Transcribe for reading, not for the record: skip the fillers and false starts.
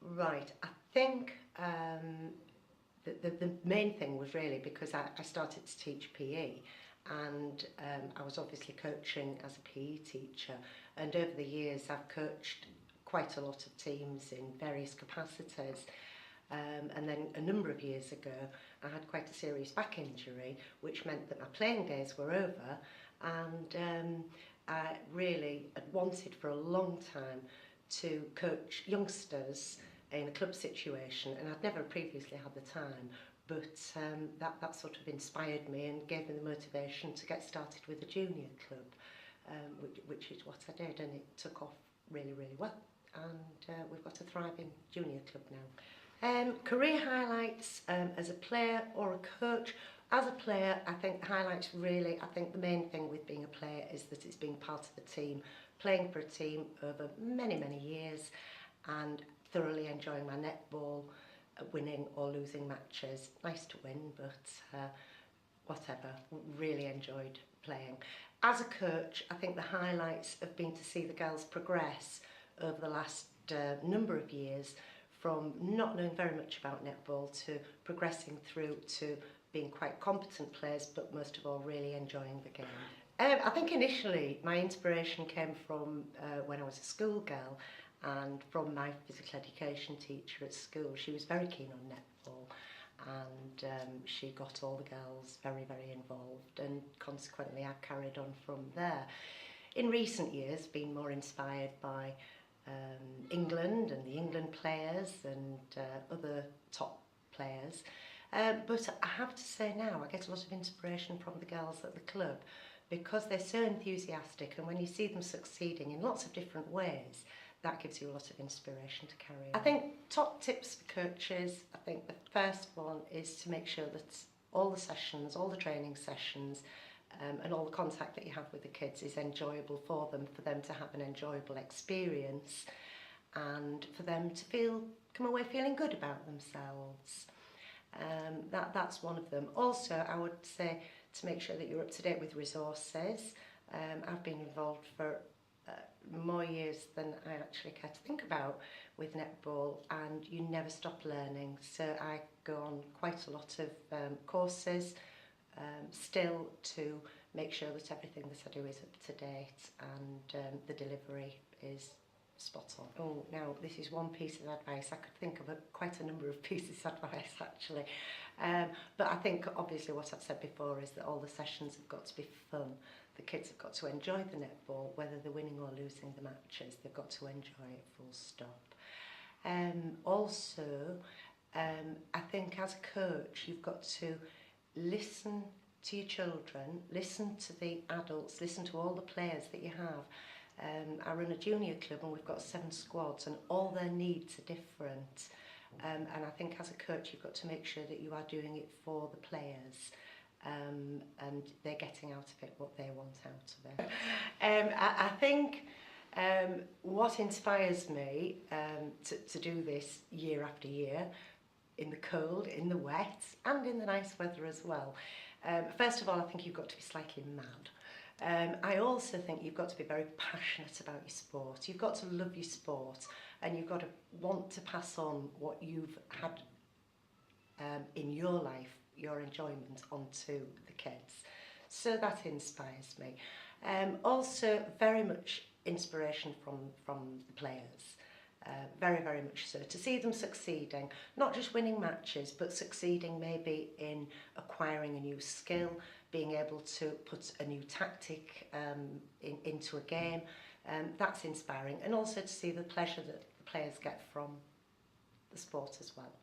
Right, I think the main thing was really because I started to teach PE, and I was obviously coaching as a PE teacher, and over the years I've coached quite a lot of teams in various capacities. And then a number of years ago I had quite a serious back injury, which meant that my playing days were over, and I really had wanted for a long time to coach youngsters in a club situation, and I'd never previously had the time, but that sort of inspired me and gave me the motivation to get started with a junior club, which is what I did, and it took off really, really well, and we've got a thriving junior club now. Career highlights as a player or a coach. As a player, I think the highlights really, I think the main thing with being a player is that it's being part of a team, playing for a team over many, many years, and thoroughly enjoying my netball, winning or losing matches. Nice to win, but whatever, really enjoyed playing. As a coach, I think the highlights have been to see the girls progress over the last number of years, from not knowing very much about netball to progressing through to being quite competent players, but most of all really enjoying the game. I think initially my inspiration came from when I was a schoolgirl, and from my physical education teacher at school. She was very keen on netball, and she got all the girls very, very involved, and consequently I've carried on from there. In recent years, been more inspired by England and the England players and other top players. But I have to say now, I get a lot of inspiration from the girls at the club, because they're so enthusiastic, and when you see them succeeding in lots of different ways, that gives you a lot of inspiration to carry on. I think top tips for coaches, I think the first one is to make sure that all the sessions, all the training sessions, and all the contact that you have with the kids is enjoyable for them to have an enjoyable experience, and for them to come away feeling good about themselves. That's one of them. Also, I would say to make sure that you're up to date with resources. I've been involved for more years than I actually care to think about with netball, and you never stop learning. So I go on quite a lot of courses still, to make sure that everything that I do is up to date, and the delivery is spot on. Oh, now this is one piece of advice. I could think of quite a number of pieces of advice actually, but I think obviously what I've said before is that all the sessions have got to be fun. The kids have got to enjoy the netball, whether they're winning or losing the matches. They've got to enjoy it, full stop. Also, I think as a coach, you've got to listen to your children, listen to the adults, listen to all the players that you have. I run a junior club, and we've got 7 squads, and all their needs are different. And I think as a coach, you've got to make sure that you are doing it for the players, and they're getting out of it what they want out of it. I think what inspires me to do this year after year, in the cold, in the wet, and in the nice weather as well. First of all, I think you've got to be slightly mad. I also think you've got to be very passionate about your sport. You've got to love your sport, and you've got to want to pass on what you've had in your life, your enjoyment, onto the kids. So that inspires me. Also, very much inspiration from the players. Very, very much so. To see them succeeding, not just winning matches, but succeeding maybe in acquiring a new skill, being able to put a new tactic into a game. That's inspiring. And also to see the pleasure that the players get from the sport as well.